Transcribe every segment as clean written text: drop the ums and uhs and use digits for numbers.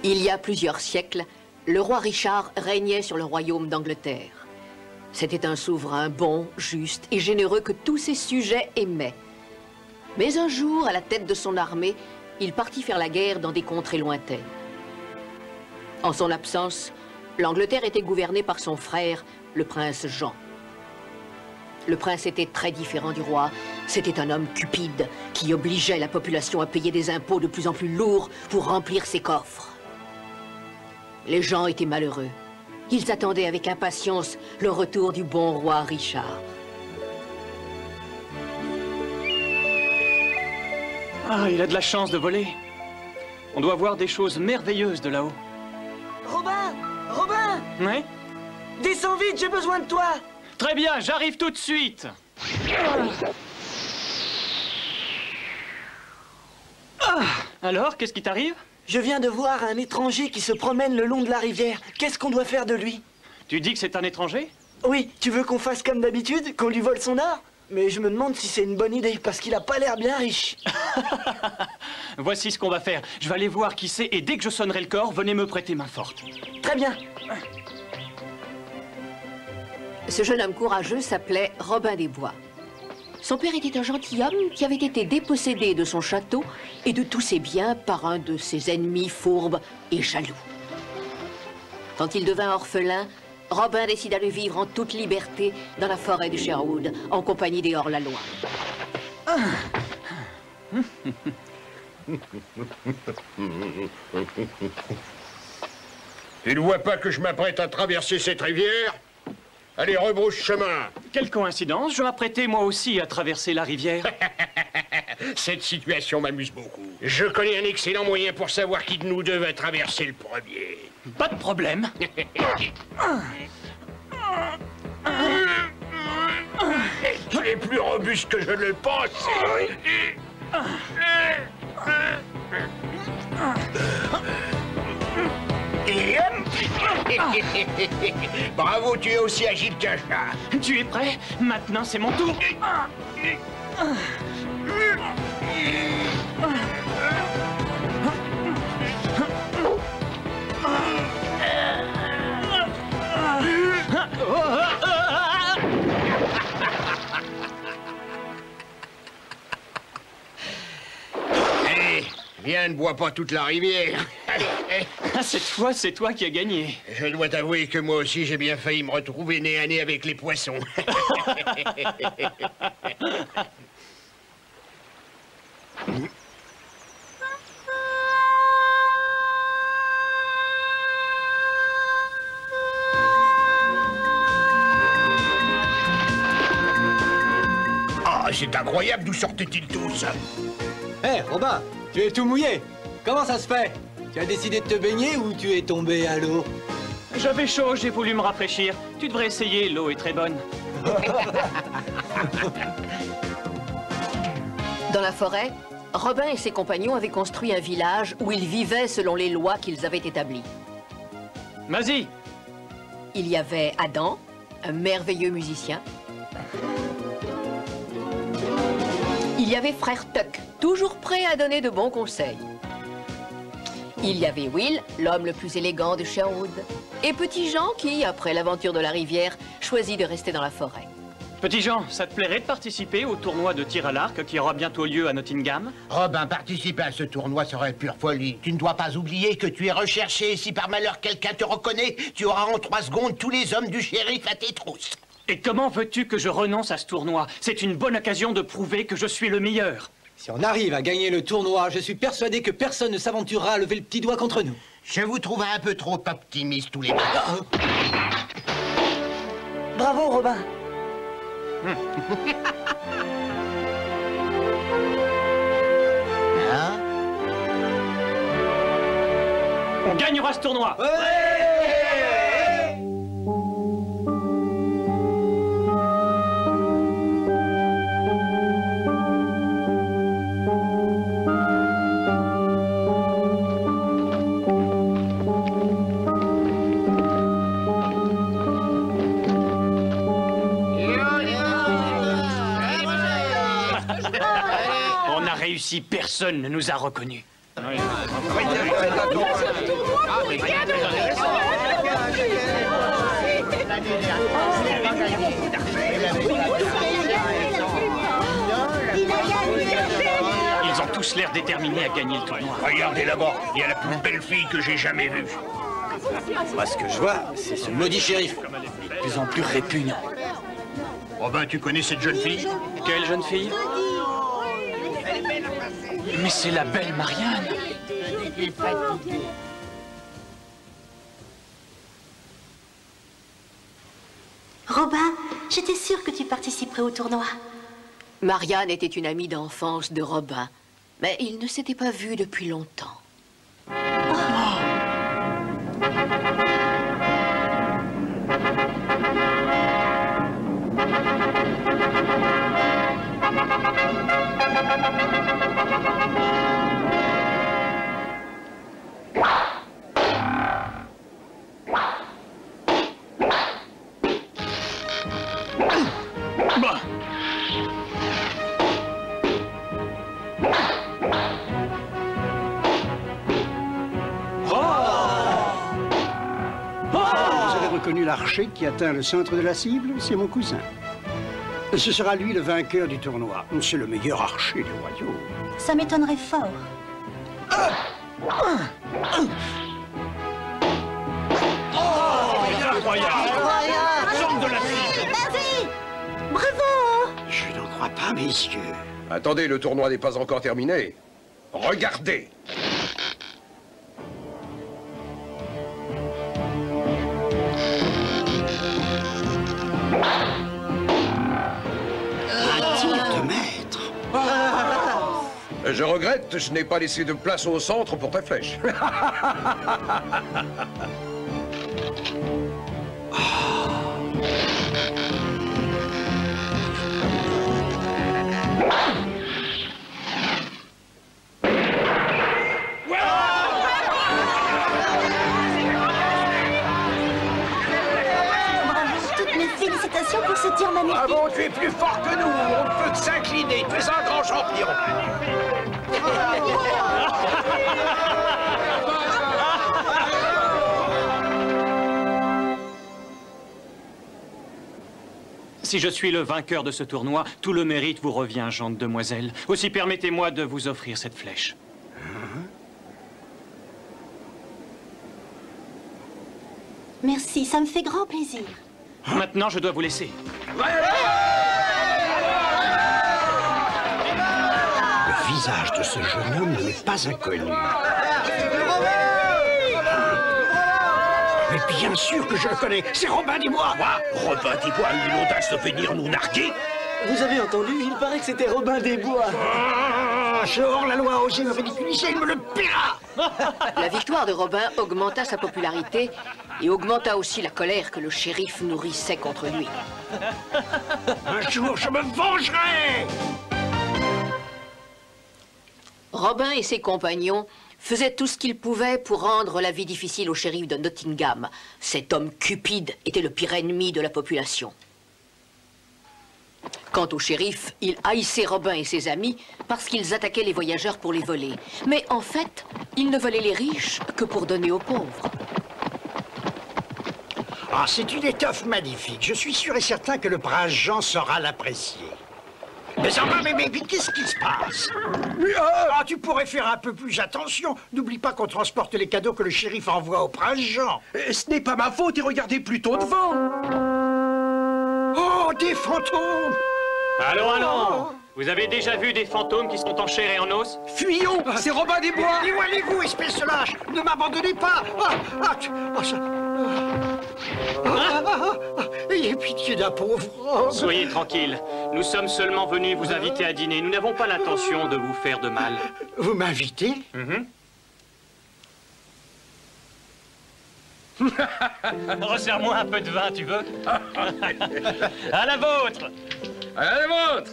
Il y a plusieurs siècles, le roi Richard régnait sur le royaume d'Angleterre. C'était un souverain bon, juste et généreux que tous ses sujets aimaient. Mais un jour, à la tête de son armée, il partit faire la guerre dans des contrées lointaines. En son absence, l'Angleterre était gouvernée par son frère, le prince Jean. Le prince était très différent du roi. C'était un homme cupide qui obligeait la population à payer des impôts de plus en plus lourds pour remplir ses coffres. Les gens étaient malheureux. Ils attendaient avec impatience le retour du bon roi Richard. Ah, il a de la chance de voler. On doit voir des choses merveilleuses de là-haut. Robin! Robin! Ouais? Descends vite, j'ai besoin de toi! Très bien, j'arrive tout de suite. Ah, alors, qu'est-ce qui t'arrive? Je viens de voir un étranger qui se promène le long de la rivière. Qu'est-ce qu'on doit faire de lui? Tu dis que c'est un étranger? Oui, tu veux qu'on fasse comme d'habitude, qu'on lui vole son or? Mais je me demande si c'est une bonne idée, parce qu'il a pas l'air bien riche. Voici ce qu'on va faire. Je vais aller voir qui c'est, et dès que je sonnerai le corps, venez me prêter main forte. Très bien. Ce jeune homme courageux s'appelait Robin des Bois. Son père était un gentilhomme qui avait été dépossédé de son château et de tous ses biens par un de ses ennemis fourbes et jaloux. Quand il devint orphelin, Robin décida de vivre en toute liberté dans la forêt de Sherwood, en compagnie des hors-la-loi. Tu ne vois pas que je m'apprête à traverser cette rivière? Allez, rebrousse chemin. Quelle coïncidence, je m'apprêtais moi aussi à traverser la rivière. Cette situation m'amuse beaucoup. Je connais un excellent moyen pour savoir qui de nous deux va traverser le premier. Pas de problème. Tu es plus robuste que je ne le pense. Bravo, tu es aussi agile qu'un chat. Tu es prêt? Maintenant, c'est mon tour. Allez, viens, ne bois pas toute la rivière. Allez. Cette fois, c'est toi qui as gagné. Je dois t'avouer que moi aussi, j'ai bien failli me retrouver nez à nez avec les poissons. Ah, c'est incroyable, d'où sortaient-ils tous? Hé, Robin, tu es tout mouillé. Comment ça se fait? Tu as décidé de te baigner ou tu es tombé à l'eau? J'avais chaud, j'ai voulu me rafraîchir. Tu devrais essayer, l'eau est très bonne. Dans la forêt, Robin et ses compagnons avaient construit un village où ils vivaient selon les lois qu'ils avaient établies. Vas-y. Il y avait Adam, un merveilleux musicien. Il y avait frère Tuck, toujours prêt à donner de bons conseils. Il y avait Will, l'homme le plus élégant de Sherwood. Et Petit Jean qui, après l'aventure de la rivière, choisit de rester dans la forêt. Petit Jean, ça te plairait de participer au tournoi de tir à l'arc qui aura bientôt lieu à Nottingham? Robin, participer à ce tournoi serait pure folie. Tu ne dois pas oublier que tu es recherché. Si par malheur quelqu'un te reconnaît, tu auras en 3 secondes tous les hommes du shérif à tes trousses. Et comment veux-tu que je renonce à ce tournoi? C'est une bonne occasion de prouver que je suis le meilleur. Si on arrive à gagner le tournoi, je suis persuadé que personne ne s'aventurera à lever le petit doigt contre nous. Je vous trouve un peu trop optimiste tous les deux. Bravo, Robin. Hein? On gagnera ce tournoi. On a réussi, personne ne nous a reconnus. Ils ont tous l'air déterminés à gagner le tournoi. Regardez là-bas, il y a la plus belle fille que j'ai jamais vue. Moi, ce que je vois, c'est ce maudit shérif. Il est de plus en plus répugnant. Robin, tu connais cette jeune fille? Quelle jeune fille? Mais c'est la belle Marianne. Robin, j'étais sûre que tu participerais au tournoi. Marianne était une amie d'enfance de Robin, mais ils ne s'étaient pas vus depuis longtemps. Bah. Vous avez reconnu l'archer qui atteint le centre de la cible? C'est mon cousin. Ce sera lui le vainqueur du tournoi. C'est le meilleur archer du royaume. Ça m'étonnerait fort. Sors de la cible. Vas-y! Bravo! Je n'en crois pas, messieurs. Attendez, le tournoi n'est pas encore terminé. Regardez! Un tir de maître. Je regrette, je n'ai pas laissé de place au centre pour ta flèche. Toutes mes félicitations pour ce tir magnifique. Bravo, tu es plus fort que nous. On ne peut que s'incliner. Tu es un grand champion. Si je suis le vainqueur de ce tournoi, tout le mérite vous revient, gentille demoiselle. Aussi permettez-moi de vous offrir cette flèche. Merci, ça me fait grand plaisir. Maintenant, je dois vous laisser. Le visage de ce jeune homme ne m'est pas inconnu. Mais bien sûr que je le connais. C'est Robin des Bois. Quoi? Robin des Bois a eu l'audace de venir nous narguer? Vous avez entendu? Il paraît que c'était Robin des Bois. Ce hors-la-loi a osé me ridiculiser, il me le paiera. La victoire de Robin augmenta sa popularité et augmenta aussi la colère que le shérif nourrissait contre lui. Un jour, je me vengerai. Robin et ses compagnons faisaient tout ce qu'ils pouvaient pour rendre la vie difficile au shérif de Nottingham. Cet homme cupide était le pire ennemi de la population. Quant au shérif, il haïssait Robin et ses amis parce qu'ils attaquaient les voyageurs pour les voler. Mais en fait, il ne volait les riches que pour donner aux pauvres. Ah, c'est une étoffe magnifique. Je suis sûr et certain que le prince Jean saura l'apprécier. Mais enfin, mais qu'est-ce qui se passe? Ah, tu pourrais faire un peu plus attention. N'oublie pas qu'on transporte les cadeaux que le shérif envoie au prince Jean. Ce n'est pas ma faute et regardez plutôt devant. Oh, des fantômes! Allons, allons! Vous avez déjà vu des fantômes qui sont en chair et en os? Fuyons, c'est Robin des Bois. Et où allez-vous, espèce de lâche? Ne m'abandonnez pas! Ayez pitié d'un pauvre homme. Soyez tranquille. Nous sommes seulement venus vous inviter à dîner. Nous n'avons pas l'intention de vous faire de mal. Vous m'invitez? Resserre-moi un peu de vin, tu veux? À la vôtre! À la vôtre.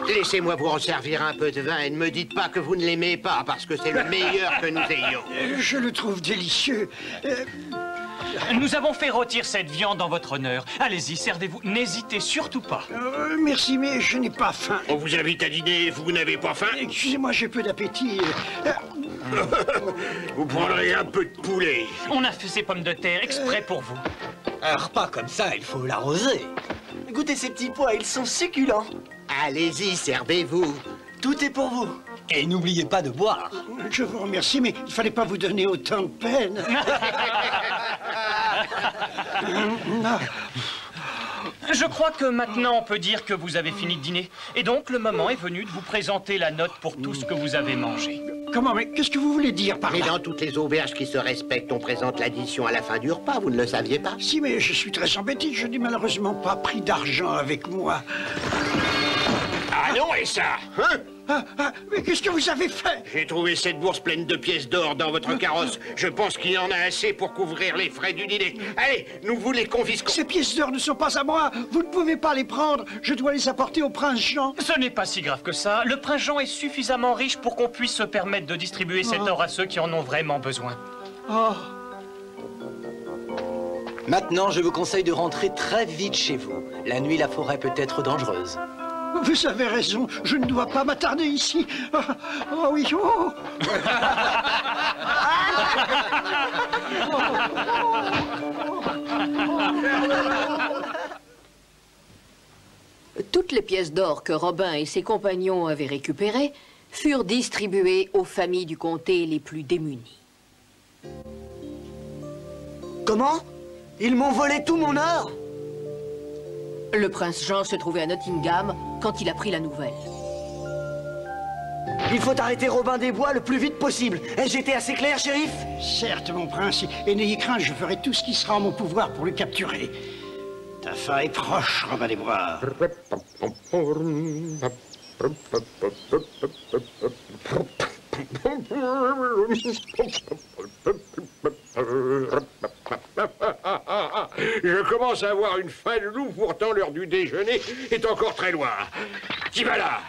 Laissez-moi vous en servir un peu de vin et ne me dites pas que vous ne l'aimez pas, parce que c'est le meilleur que nous ayons. Je le trouve délicieux. Nous avons fait rôtir cette viande en votre honneur. Allez-y, servez-vous. N'hésitez surtout pas. Merci, mais je n'ai pas faim. On vous invite à dîner, vous n'avez pas faim? Excusez-moi, j'ai peu d'appétit. Vous prendrez un peu de poulet. On a fait ces pommes de terre exprès pour vous. Un repas comme ça, il faut l'arroser. Goûtez ces petits pois, ils sont succulents. Allez-y, servez-vous. Tout est pour vous. Et n'oubliez pas de boire. Je vous remercie, mais il fallait pas vous donner autant de peine. Je crois que maintenant on peut dire que vous avez fini de dîner. Et donc le moment est venu de vous présenter la note pour tout ce que vous avez mangé. Comment, mais qu'est-ce que vous voulez dire par Mais là? dans toutes les auberges qui se respectent, on présente l'addition à la fin du repas, vous ne le saviez pas? Si, mais je suis très embêté, je n'ai malheureusement pas pris d'argent avec moi. Ah non, et ça, hein? Mais qu'est-ce que vous avez fait? J'ai trouvé cette bourse pleine de pièces d'or dans votre carrosse. Je pense qu'il y en a assez pour couvrir les frais du dîner. Allez, nous vous les confisquons. Ces pièces d'or ne sont pas à moi. Vous ne pouvez pas les prendre. Je dois les apporter au prince Jean. Ce n'est pas si grave que ça. Le prince Jean est suffisamment riche pour qu'on puisse se permettre de distribuer cet or à ceux qui en ont vraiment besoin. Oh. Maintenant, je vous conseille de rentrer très vite chez vous. La nuit, la forêt peut être dangereuse. Vous avez raison, je ne dois pas m'attarder ici. Oh oui, oh. Toutes les pièces d'or que Robin et ses compagnons avaient récupérées furent distribuées aux familles du comté les plus démunies. Comment? Ils m'ont volé tout mon or? Le prince Jean se trouvait à Nottingham quand il apprit la nouvelle. Il faut arrêter Robin des Bois le plus vite possible. Ai-je été assez clair, shérif? Certes, mon prince, et n'ayez crainte, je ferai tout ce qui sera en mon pouvoir pour le capturer. Ta fin est proche, Robin des Bois. Je commence à avoir une faim de loup, pourtant l'heure du déjeuner est encore très loin. Qui va là?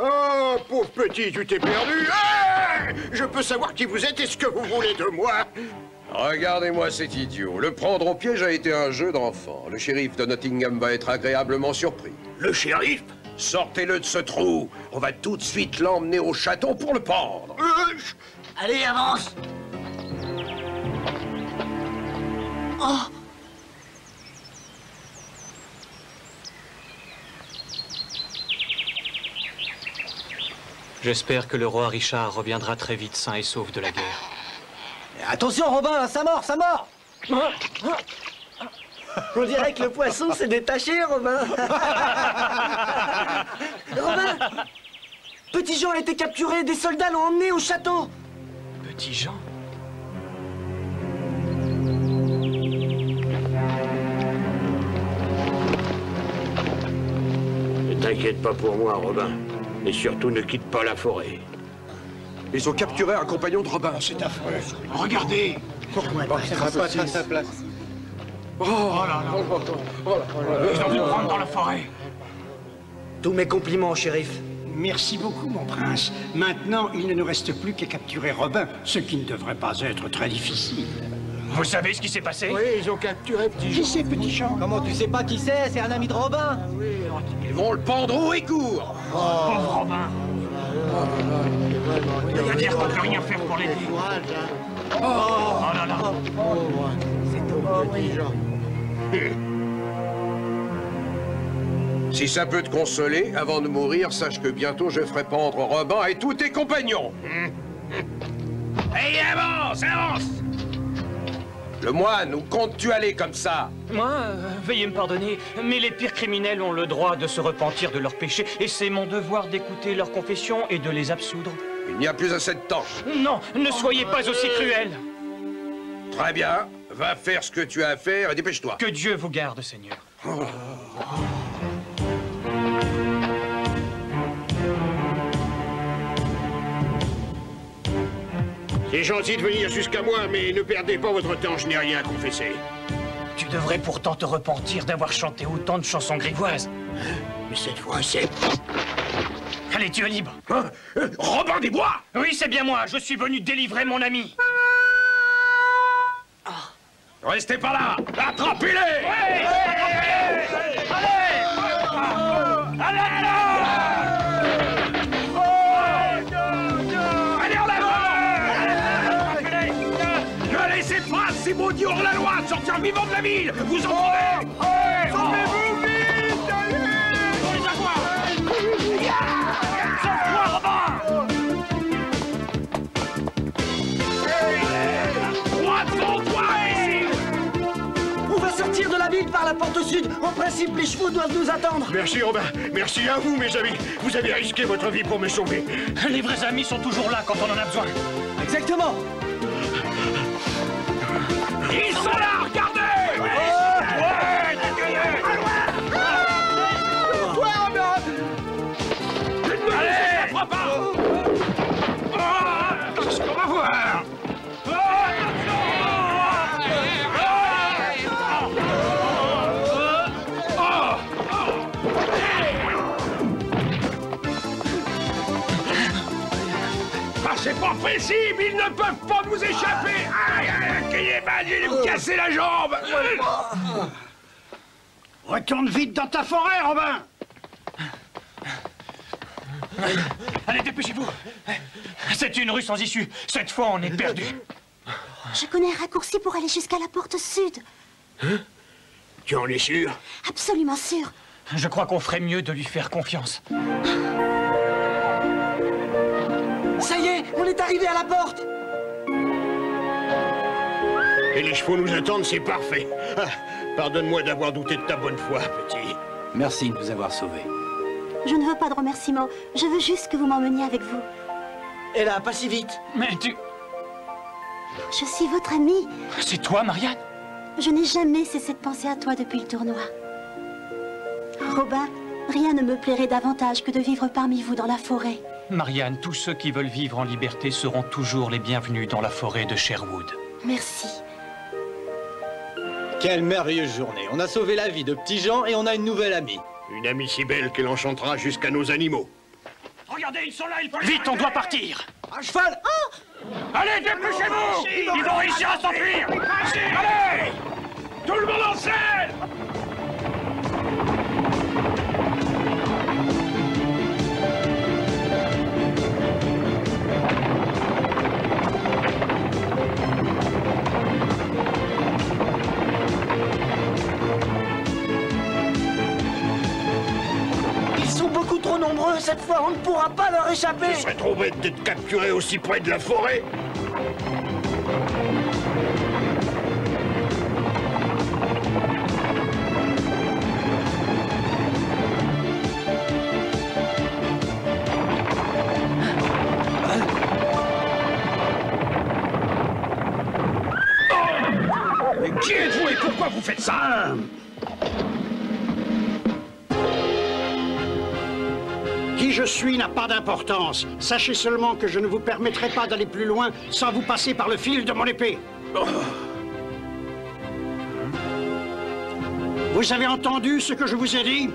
Oh, pauvre petit, tu t'es perdu. Ah, je peux savoir qui vous êtes et ce que vous voulez de moi? Regardez-moi cet idiot. Le prendre au piège a été un jeu d'enfant. Le shérif de Nottingham va être agréablement surpris. Le shérif? Sortez-le de ce trou. On va tout de suite l'emmener au château pour le pendre. Allez, avance! Oh! J'espère que le roi Richard reviendra très vite sain et sauf de la guerre. Attention, Robin, ça mord, ça mord! On dirait que le poisson s'est détaché, Robin. Robin! Petit Jean a été capturé, des soldats l'ont emmené au château. Petit Jean? Ne t'inquiète pas pour moi, Robin. Et surtout, ne quitte pas la forêt. Ils ont capturé un compagnon de Robin. C'est affreux. Regardez. Pourquoi pas à sa place. Oh là là. Ils ont dû prendre dans la forêt. Tous mes compliments, shérif. Merci beaucoup, mon prince. Maintenant, il ne nous reste plus qu'à capturer Robin, ce qui ne devrait pas être très difficile. Vous savez ce qui s'est passé? Oui, ils ont capturé Petit Jean. Qui c'est, Petit Jean? Comment tu sais pas qui c'est? C'est un ami de Robin. Ils vont le pendre haut et court. Pauvre Robin! Il va dire qu'on ne peut rien faire pour l'aider. Oh là là! Si ça peut te consoler, avant de mourir, sache que bientôt je ferai pendre Robin et tous tes compagnons. Allez, avance, avance! Le moine, où comptes-tu aller comme ça? Moi, veuillez me pardonner, mais les pires criminels ont le droit de se repentir de leurs péchés, et c'est mon devoir d'écouter leurs confessions et de les absoudre. Il n'y a plus assez de temps. Non, ne soyez pas aussi cruel. Très bien, va faire ce que tu as à faire et dépêche-toi. Que Dieu vous garde, Seigneur. C'est gentil de venir jusqu'à moi, mais ne perdez pas votre temps, je n'ai rien à confesser. Tu devrais pourtant te repentir d'avoir chanté autant de chansons grivoises. Mais cette fois, c'est... Allez, tu es libre. Hein? Robin des Bois! Oui, c'est bien moi, je suis venu délivrer mon ami. Restez pas là! Attrapez-les! Allez en avant! Ne laissez pas ces maudits hors-la-loi sortir vivants de la ville! Vous entendez? Sauvez-vous vite! On les avoir! Sauve-toi, Robin! Droit devant toi, ici! On va sortir de la ville par la porte sud. En principe, les chevaux doivent nous attendre. Merci, Robin. Merci à vous, mes amis. Vous avez risqué votre vie pour me sauver. Les vrais amis sont toujours là quand on en a besoin. Exactement. Ils sont là, regardez! Allez, frappe pas! Qu'est-ce qu'on va voir? Ah, c'est pas possible! Ils ne peuvent pas nous échapper! Aïe, aïe, allez vous casser la jambe! Retourne vite dans ta forêt, Robin. Allez, dépêchez-vous. C'est une rue sans issue. Cette fois, on est perdu. Je connais un raccourci pour aller jusqu'à la porte sud. Hein? Tu en es sûr? Absolument sûr. Je crois qu'on ferait mieux de lui faire confiance. Ça y est, on est arrivé à la porte. Et les chevaux nous attendent, c'est parfait. Ah, pardonne-moi d'avoir douté de ta bonne foi, petit. Merci de nous avoir sauvés. Je ne veux pas de remerciements. Je veux juste que vous m'emmeniez avec vous. Et là, pas si vite. Mais tu... Je suis votre amie. C'est toi, Marianne? Je n'ai jamais cessé de penser à toi depuis le tournoi. Robin, rien ne me plairait davantage que de vivre parmi vous dans la forêt. Marianne, tous ceux qui veulent vivre en liberté seront toujours les bienvenus dans la forêt de Sherwood. Merci. Quelle merveilleuse journée. On a sauvé la vie de petits gens et on a une nouvelle amie. Une amie si belle qu'elle enchantera jusqu'à nos animaux. Regardez, ils sont là, il faut... Vite, on doit partir. À cheval. Allez, dépêchez-vous! Ils vont réussir à s'enfuir! Allez! Tout le monde en selle! Ils sont beaucoup trop nombreux. Cette fois, on ne pourra pas leur échapper. Ce serait trop bête d'être capturé aussi près de la forêt. Mais qui êtes-vous et pourquoi vous faites ça? Qui je suis n'a pas d'importance. Sachez seulement que je ne vous permettrai pas d'aller plus loin sans vous passer par le fil de mon épée. Vous avez entendu ce que je vous ai dit?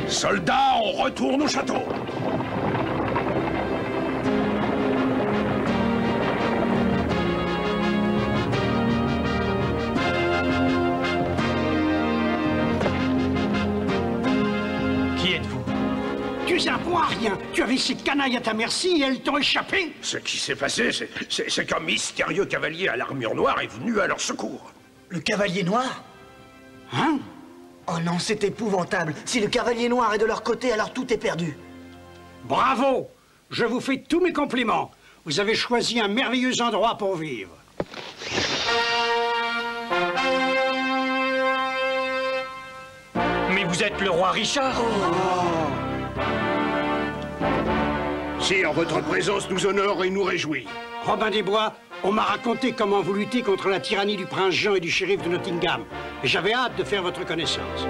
Soldats, on retourne au château. Qui êtes-vous? Tu es un bon à rien. Tu avais ces canailles à ta merci et elles t'ont échappé. Ce qui s'est passé, c'est qu'un mystérieux cavalier à l'armure noire est venu à leur secours. Le cavalier noir? Hein? Oh non, c'est épouvantable. Si le cavalier noir est de leur côté, alors tout est perdu. Bravo! Je vous fais tous mes compliments. Vous avez choisi un merveilleux endroit pour vivre. Mais vous êtes le roi Richard? Sire, votre présence nous honore et nous réjouit. Robin des Bois, on m'a raconté comment vous luttez contre la tyrannie du prince Jean et du shérif de Nottingham. Et j'avais hâte de faire votre connaissance.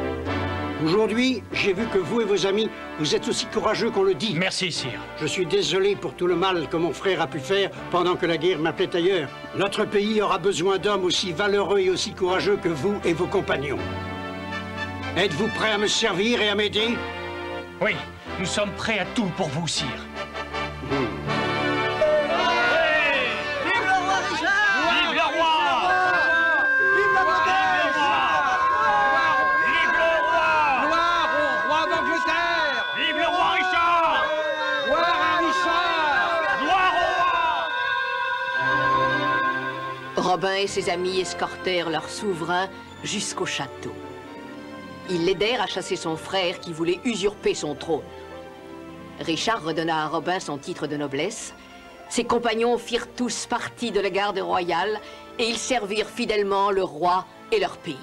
Aujourd'hui, j'ai vu que vous et vos amis, vous êtes aussi courageux qu'on le dit. Merci, sire. Je suis désolé pour tout le mal que mon frère a pu faire pendant que la guerre m'appelait ailleurs. Notre pays aura besoin d'hommes aussi valeureux et aussi courageux que vous et vos compagnons. Êtes-vous prêts à me servir et à m'aider? Oui, nous sommes prêts à tout pour vous, sire. Vive le roi! Robin et ses amis escortèrent leur souverain jusqu'au château. Ils l'aidèrent à chasser son frère qui voulait usurper son trône. Richard redonna à Robin son titre de noblesse. Ses compagnons firent tous partie de la garde royale et ils servirent fidèlement le roi et leur pays.